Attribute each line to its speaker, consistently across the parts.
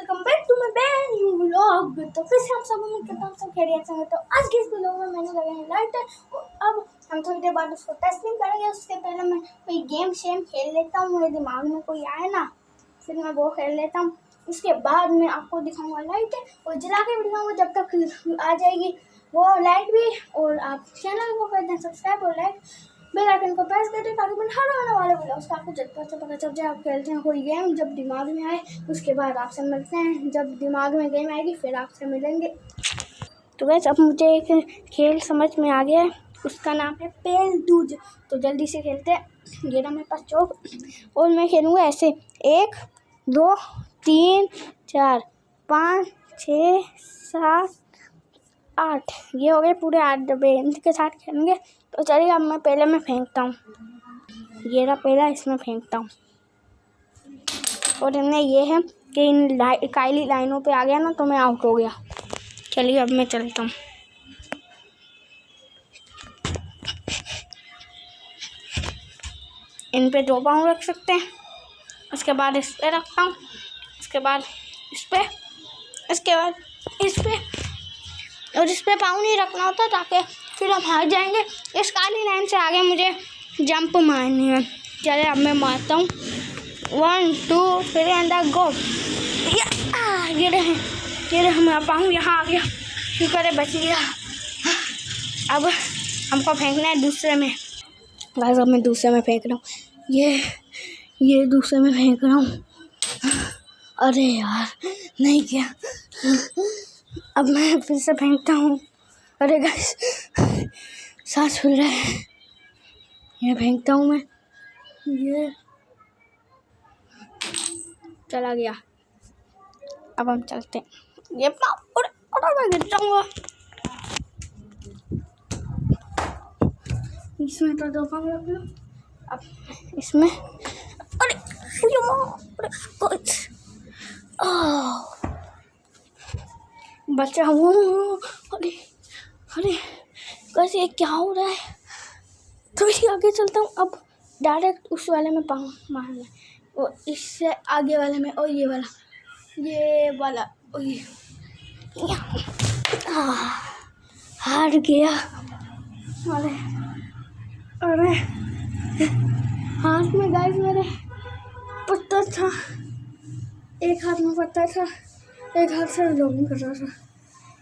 Speaker 1: Welcome back to my brand new vlog. तो फिर से आप सब उम्मीद करता हूँ सब खैरियत से हैं। तो आज के इस व्लॉग में मैंने लगाया है लाइटर और अब हम थोड़ी देर बाद उसको टेस्टिंग करेंगे। उससे पहले मैं कोई गेम शेम खेल लेता हूँ, मेरे दिमाग में कोई आए ना फिर मैं वो खेल लेता हूँ। उसके बाद मैं आपको दिखाऊंगा लाइटर और जला के भी दिखाऊंगा जब तक आ जाएगी वो लाइट भी। और आप चैनल को कर दें सब्सक्राइब और लाइक, बेल आइकन को प्रेस कर दें ताकि मैं हर आने वाले वीडियोस का आपको झटपट से पता चल जाए। आप खेलते हैं कोई गेम जब दिमाग में आए, उसके बाद आपसे मिलते हैं जब दिमाग में गेम आएगी फिर आपसे मिलेंगे। तो वैसे अब मुझे एक खेल समझ में आ गया है, उसका नाम है पेल दूज। तो जल्दी से खेलते हैं। ये ना मेरे पास चौक और मैं खेलूँगा ऐसे 1 2 3 4 5 6 7 8। ये हो गए पूरे 8 डब्बे, इनके साथ खेलेंगे। तो चलिए अब मैं फेंकता हूँ। ये रहा पहला, इसमें फेंकता हूँ। और इनमें ये है कि इन काली लाइनों पे आ गया ना तो मैं आउट हो गया। चलिए अब मैं चलता हूँ। इन पे 2 पाँव रख सकते हैं, उसके बाद इस पे रखता हूँ, उसके बाद इस पे, इसके बाद इस पे, और इस पे पाँव नहीं रखना होता ताकि फिर हम हार जाएंगे। इस काली लाइन से आगे मुझे जंप मारनी है। चलिए अब मैं मारता हूँ। 1 2 3 एंड गो। ये रहे मेरा पाँव यहाँ आ गया, शुक्र है बच गया। अब हमको फेंकना है दूसरे में। गाइस अब मैं दूसरे में फेंक रहा हूँ। ये दूसरे में फेंक रहा हूँ। अरे यार नहीं किया। अब मैं फिर से फेंकता हूँ। अरे गाइस सांस फूल रहा है। ये फेंकता हूँ मैं, ये चला गया। अब हम चलते हैं। ये मैं गिर जाऊंगा। इसमें तो 2 पाँव रख लो। अब इसमें अरे बच्चा हूँ। अरे कैसे ये क्या हो रहा है। थोड़ी आगे चलता हूँ। अब डायरेक्ट उस वाले में पाँव मारना है, और इससे आगे वाले में, और ये वाला और ये हार गया। अरे हाथ में गाइस मेरे पत्थर था, एक हाथ में पत्थर था, एक हाथ से लॉगिंग कर रहा था,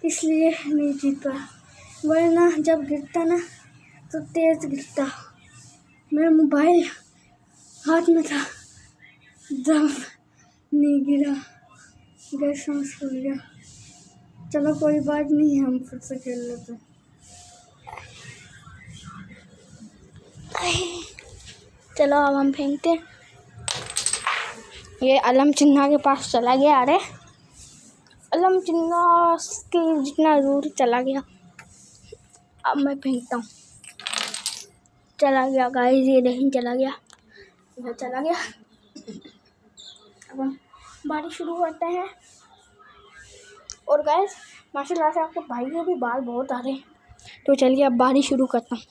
Speaker 1: इसलिए नहीं जीत पाया। वरना जब गिरता ना तो तेज गिरता। मेरा मोबाइल हाथ में था जब नहीं गिरा। गैस सांस फूल गया। चलो कोई बात नहीं, हम फिर से खेल लेते हैं। चलो अब हम फेंकते हैं। ये अलम चिन्हा के पास चला गया। अरे अलम चिन्हा के जितना दूर चला गया। अब मैं फेंकता हूँ। चला गया गाइस, ये नहीं चला गया, इधर चला गया। अब हम बारिश शुरू करते हैं। और गाइस माशाल्लाह से आपको भाई के भी बाल बहुत आ रहे हैं। तो चलिए अब बारिश शुरू करता हूँ।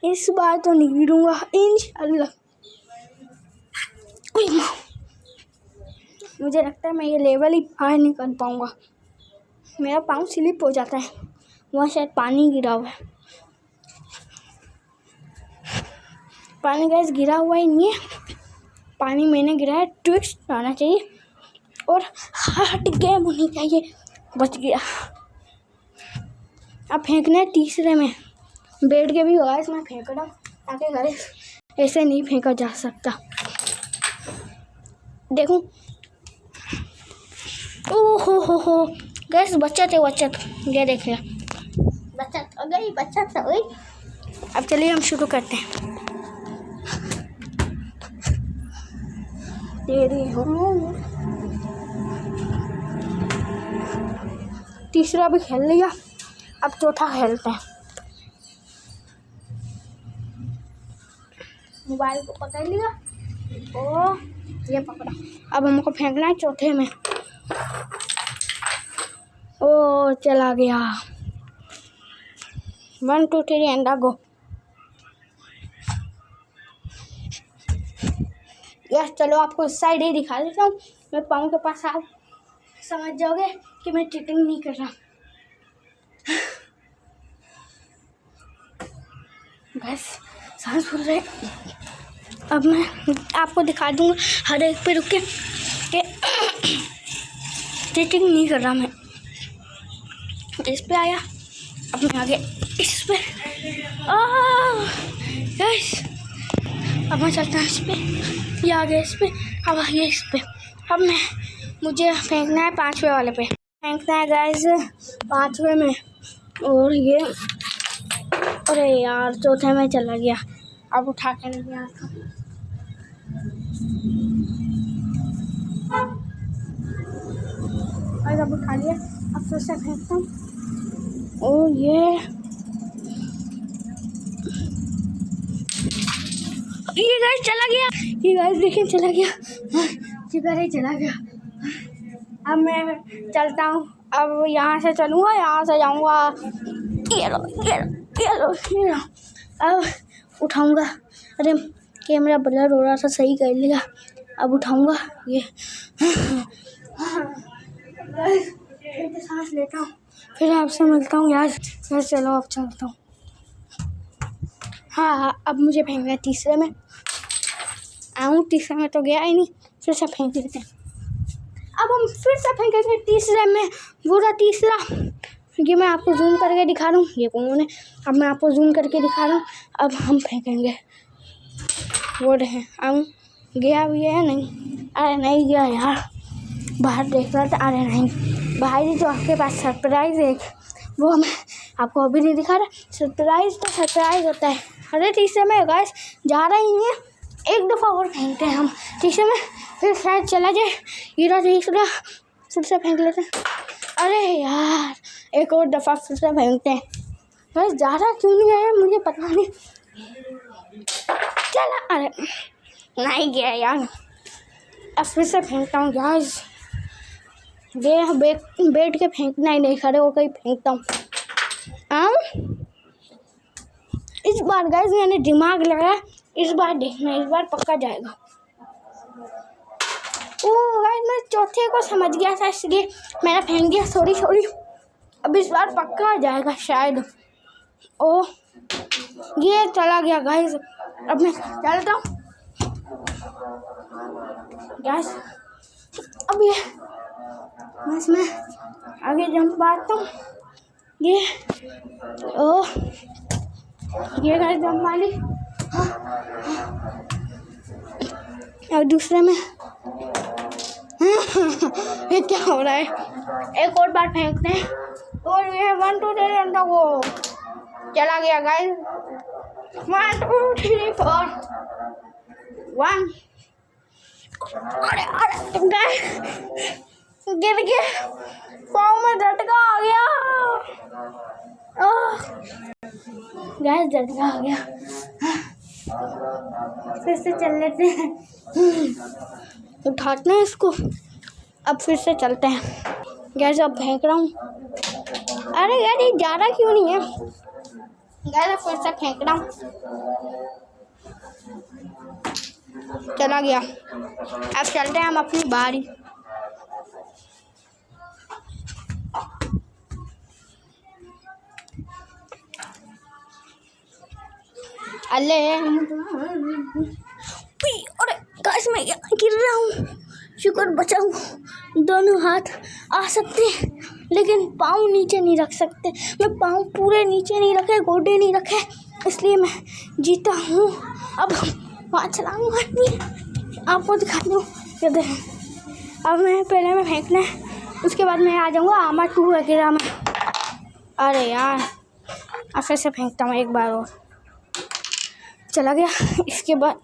Speaker 1: इस बार तो नहीं गिरूंगा इंशाअल्लाह। मुझे लगता है मैं ये लेवल ही पार नहीं कर पाऊंगा। मेरा पाँव स्लिप हो जाता है, वहाँ शायद पानी गिरा हुआ है। पानी गैस गिरा हुआ ही नहीं है, पानी मैंने गिराया। ट्विस्ट आना चाहिए और हार्ड गेम होनी चाहिए। बच गया। अब फेंकना है तीसरे में। बैठ के भी होगा इसमें फेंक रहा हूँ ताकि गाइस ऐसे नहीं फेंका जा सकता। देखूं, ओहो गैस बचत है। ये देख लिया, बचत हो गई। अब चलिए हम शुरू करते हैं। तीसरा भी खेल लिया, अब चौथा खेलते हैं। मोबाइल को पकड़ लिया, ओ ये पकड़ा। अब हमको फेंकना है चौथे में। ओ चला गया। 1 2 3 एंड गो। यस चलो आपको इस साइड ही दिखा देता हूँ। मैं पाँव के पास आप समझ जाओगे कि मैं चीटिंग नहीं कर रहा। बस सांस फूल रहे। अब मैं आपको दिखा दूँगा हर एक पे रुक के चीटिंग नहीं कर रहा मैं। इस पे आया, अब मैं आगे इस पे। यस अब मैं चलता हूँ इस पे, ये आ गया इस पे, अब ये इस पे। अब मुझे फेंकना है 5वें वाले पे, फेंकना है गाइस 5वें में। और ये अरे यार चौथे में चला गया, अब उठा के नहीं गया था। और अब उठा लिया, अब फिर से फेंकता हूँ। ओ ये गाइस चला गया, ये गाइस देखिए चला गया, चिकर ही चला गया। अब मैं चलता हूँ, अब यहाँ से चलूँगा, यहाँ से जाऊँगा। ये लो अब उठाऊँगा। अरे कैमरा ब्लर हो रहा था, सही कर लिया। अब उठाऊँगा ये। सांस लेता हूँ, फिर आपसे मिलता हूँ यार। फिर चलो अब चलता हूँ। हाँ अब मुझे फेंकना है 3रे में। आऊँ 3रे में तो गया ही नहीं, फिर से फेंक देते हैं। अब हम फिर से फेंकेंगे 3रे में, पूरा 3रा। ये मैं आपको जूम करके दिखा रहा हूँ, ये कौन है। अब मैं आपको जूम करके दिखा रहा हूँ, अब हम फेंकेंगे। वो रहे, आऊँ गया भी है नहीं? अरे नहीं गया यार, बाहर देख रहा था। अरे नहीं, बाहर ही तो आपके पास सरप्राइज़ है, वो मैं आपको अभी नहीं दिखा रहा। सरप्राइज़ तो सरप्राइज़ होता है। अरे 3रे में गाइस जा रहा ही नहीं है, एक दफ़ा और फेंकते हैं हम 3रे में, फिर शायद चला जाए। ये रहा 3रा, फिर से फेंक लेते हैं। अरे यार एक और दफ़ा फिर से फेंकते हैं। गाइस जा रहा क्यों नहीं आया मुझे पता नहीं। चला, अरे नहीं गया यार। अब फिर से फेंकता हूँ गाइस, बैठ के फेंकना ही नहीं, खड़े होकर ही फेंकता हूँ। इस बार गाइस मैंने दिमाग लगाया, इस बार देखना, इस बार पक्का जाएगा। ओ गाइस मैं चौथे को समझ गया था, इसलिए मैंने फेंक दिया। सॉरी। अब इस बार पक्का जाएगा शायद। ओ ये चला गया गाइस, अब मैं चलता हूँ गाइस। अब ये बस मैं आगे जंप मारता हूँ। ये गाइस जंप मारी। और दूसरे में ये क्या हो रहा है? एक और बार फेंकते हैं। और ये 1 2 3 वो चला गया गाइस। 1 2 3 4 1। अरे गाइस गिर गया, पाँव में झटका आ गया। गाइस झटका आ गया, फिर से चल लेते हैं। उठाते हैं इसको, अब फिर से चलते हैं। गैस अब फेंक रहा हूँ। अरे यार ये जा रहा क्यों नहीं है? गैस फिर से फेंक रहा हूँ, चला गया। अब चलते हैं हम अपनी बारी। अरे गाइस मैं गिर रहा हूँ, शुक्र बचाऊँ। दोनों हाथ आ सकते हैं लेकिन पाँव नीचे नहीं रख सकते। मैं पाँव पूरे नीचे नहीं रखे, गोडे नहीं रखे, इसलिए मैं जीता हूँ। अब वहाँ चलाऊँगा नहीं, आपको दिखा दूँ। अब मैं पहले में फेंकना है, उसके बाद मैं आ जाऊँगा आमा 2 वगैरह में। अरे यार अब फिर से फेंकता हूँ एक बार और, चला गया। इसके बाद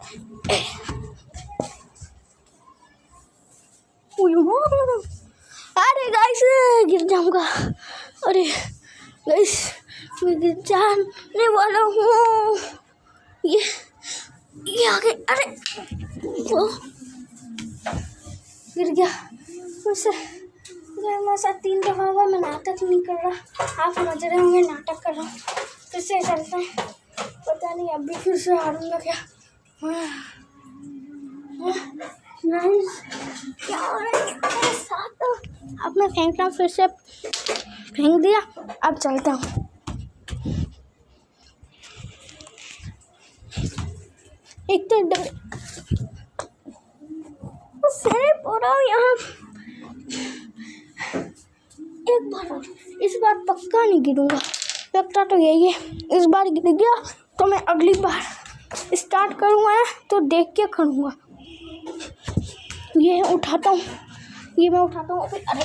Speaker 1: अरे गाइस गिर जाऊंगा। अरे गाइस मैं गिर जाने वाला हूँ। ये आगे, अरे वो गिर गया। मुझसे मेरे साथ 3 दफ़ा हुआ। मैं नाटक नहीं कर रहा, आप समझ रहे होंगे नाटक कर रहा हूँ। फिर से चलते हैं, पता नहीं अब भी फिर से हारूंगा क्या। गाइस क्या हो रहा है मेरे साथ? अब मैं फेंकना फिर से फेंक दिया। अब चलता हूँ। एक तो सिर्फ हो रहा हूँ यहाँ। एक बार इस बार पक्का नहीं गिरूंगा, लगता तो यही है। इस बार गिर गया तो मैं अगली बार स्टार्ट करूँगा तो देख के करूँगा। ये उठाता हूँ, ये मैं उठाता हूँ। अरे अरे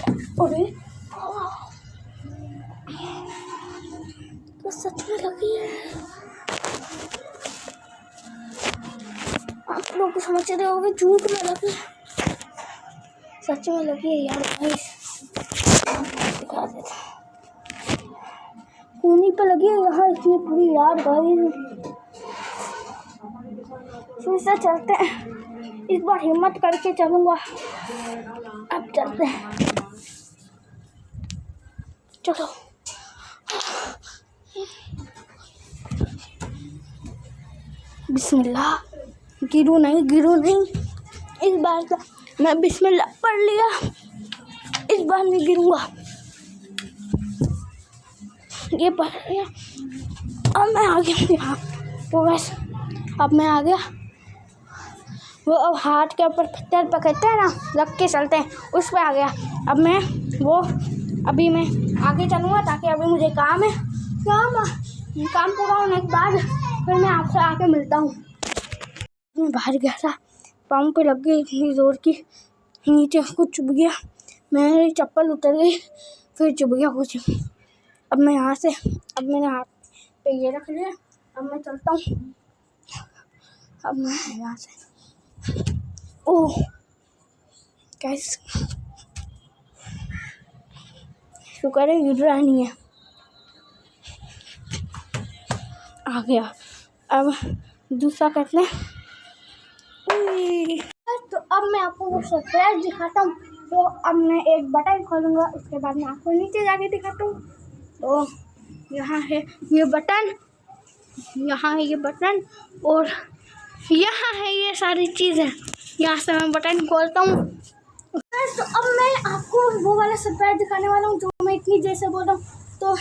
Speaker 1: तो सच में लगी है। आप लोग समझ रहे होंगे झूठ में लगी, सच में लगी है यार। भाई दिखा देता, कूनी पे लगी है यहाँ इतनी पूरी यार। भाई फिर से चलते हैं, इस बार हिम्मत करके चलूँगा। अब चलते हैं, चलो। बिस्मिल्लाह, गिरू नहीं इस बार तो मैं बिस्मिल्लाह पढ़ लिया, इस बार नहीं गिरूँगा। ये पढ़ लिया, अब मैं आ गया यहाँ। तो बस अब मैं आ गया। वो अब हाथ के ऊपर पत्थर पकड़ते हैं ना, रख के चलते हैं, उस पर आ गया। अब मैं वो अभी मैं आगे चलूँगा ताकि अभी मुझे काम है। काम पूरा होने के बाद फिर मैं आपसे आके मिलता हूँ। मैं बाहर गया था, पाँव पे लग गई इतनी ज़ोर की, नीचे कुछ चुभ गया, मेरी चप्पल उतर गई, फिर चुभ गया कुछ। अब मैं यहाँ से, अब मैंने हाथ पे ये रख लिया। अब मैं चलता हूँ। अब मैं यहाँ से, ओह गाइस शुक्र है गिर रहा नहीं है। आ गया। अब दूसरा करते हैं। तो अब मैं आपको वो सरप्राइज दिखाता हूँ। तो अब मैं एक बटन खोलूँगा, उसके बाद मैं आपको नीचे जाके दिखाता हूँ। तो यहाँ है ये बटन, यहाँ है ये बटन, और यहाँ है ये सारी चीज़ें। यहाँ से मैं बटन खोलता हूँ। तो अब मैं आपको वो वाला सरप्राइज दिखाने वाला हूँ जो मैं इतनी देर से बोल रहा हूँ। तो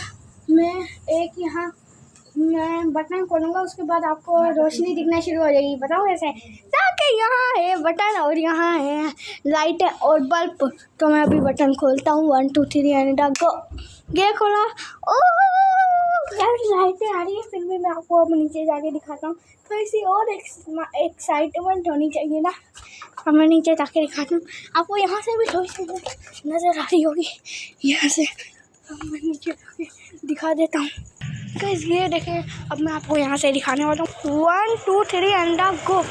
Speaker 1: मैं एक यहाँ मैं बटन खोलूँगा, उसके बाद आपको रोशनी दिखना शुरू हो जाएगी। बताओ कैसे? ताकि यहाँ है बटन और यहाँ है लाइट और बल्ब। तो मैं अभी बटन खोलता हूँ। 1 2 3 एंड गो। ये खोला। ओह लाइटें आ रही है, फिर भी मैं आपको अब नीचे जाके दिखाता हूँ। तो इसी और एक्साइटमेंट होनी चाहिए ना। अब मैं नीचे जाके दिखाता हूँ आपको। यहाँ से भी थोड़ी नज़र आ रही होगी, यहाँ से। अब मैं नीचे जाके दिखा देता हूँ। गाइस ये देखें, अब मैं आपको यहाँ से दिखाने वाला हूँ। 1 2 3 एंड गो।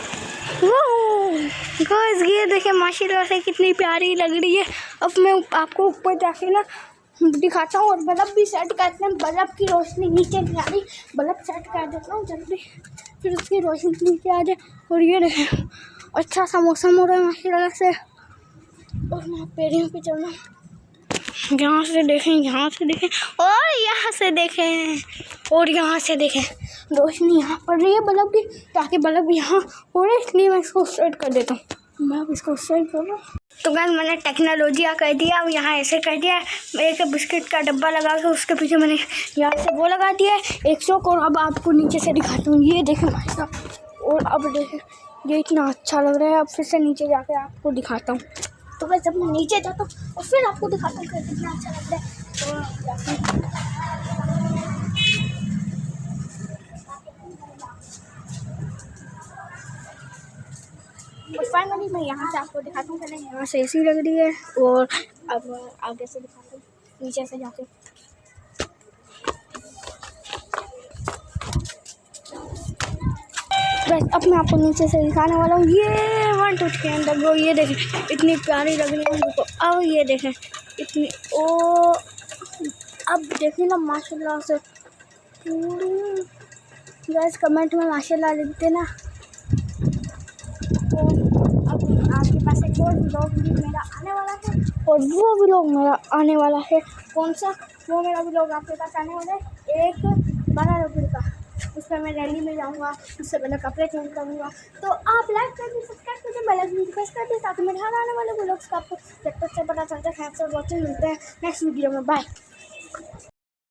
Speaker 1: गाइस ये देखें, माशाल्लाह से कितनी प्यारी लग रही है। अब मैं आपको ऊपर जाके ना दिखाता हूँ, और बल्ब भी सेट करते हैं। बल्ब की रोशनी नीचे नहीं आ रही, बल्ब सेट कर देता हूँ जल्दी, फिर उसकी रोशनी नीचे आ जाए। और ये देखें अच्छा सा मौसम हो रहा है माशाल्लाह से। और मैं पेड़ों पे चलना, यहाँ से देखें, यहाँ से देखें, और यहाँ से देखें, और यहाँ से देखें। रोशनी यहाँ पड़ रही है बल्ब की, ताकि बल्ब यहाँ हो रहा है, इसलिए मैं इसको स्ट्रेट कर देता हूँ। मैं अब इसको स्ट्रेट कर रहा हूँ। तो गाइस मैंने टेक्नोलॉजी कर दिया। अब यहाँ ऐसे कर दिया, एक बिस्किट का डब्बा लगा के उसके पीछे मैंने यहाँ से वो लगा दिया है 100 और अब आपको नीचे से दिखाता हूँ। ये देखें भाई साहब, और अब देखें ये इतना अच्छा लग रहा है। अब फिर से नीचे जाके आपको दिखाता हूँ। तो मैं जब मैं नीचे जाता हूँ और फिर आपको दिखाता हूँ कितना अच्छा लगता है। तो फाइनली मैं यहाँ से आपको दिखाता हूँ। पहले यहाँ से एसी लग रही है, और अब आगे से दिखाता हूँ नीचे से जाके। बस अब मैं आपको नीचे से दिखाने वाला हूँ। ये 1 2 3 अंदर वो, ये देखें इतनी प्यारी लग रही है उनको। अब ये देखें इतनी, ओ अब देखिए ना माशाल्लाह से। गाइस कमेंट में माशाल्लाह लिखते ना। तो अब आपके पास एक और व्लॉग भी मेरा आने वाला है, और वो व्लॉग मेरा आने वाला है। कौन सा? वो मेरा व्लॉग आपके पास आने वाला है एक 12 रुपये का। उस पर मैं रैली में जाऊँगा, उससे पहले कपड़े चेंज करूँगा। तो आप लाइक कर दीजिए, सब्सक्राइब कर दीजिए, बेल आइकन प्रेस कर दीजिए ताकि मेरे हर आने वाले व्लॉग्स का आपको झटपट से पता चलता है। थैंक्स फॉर वॉचिंग, मिलते हैं नेक्स्ट वीडियो में, बाय।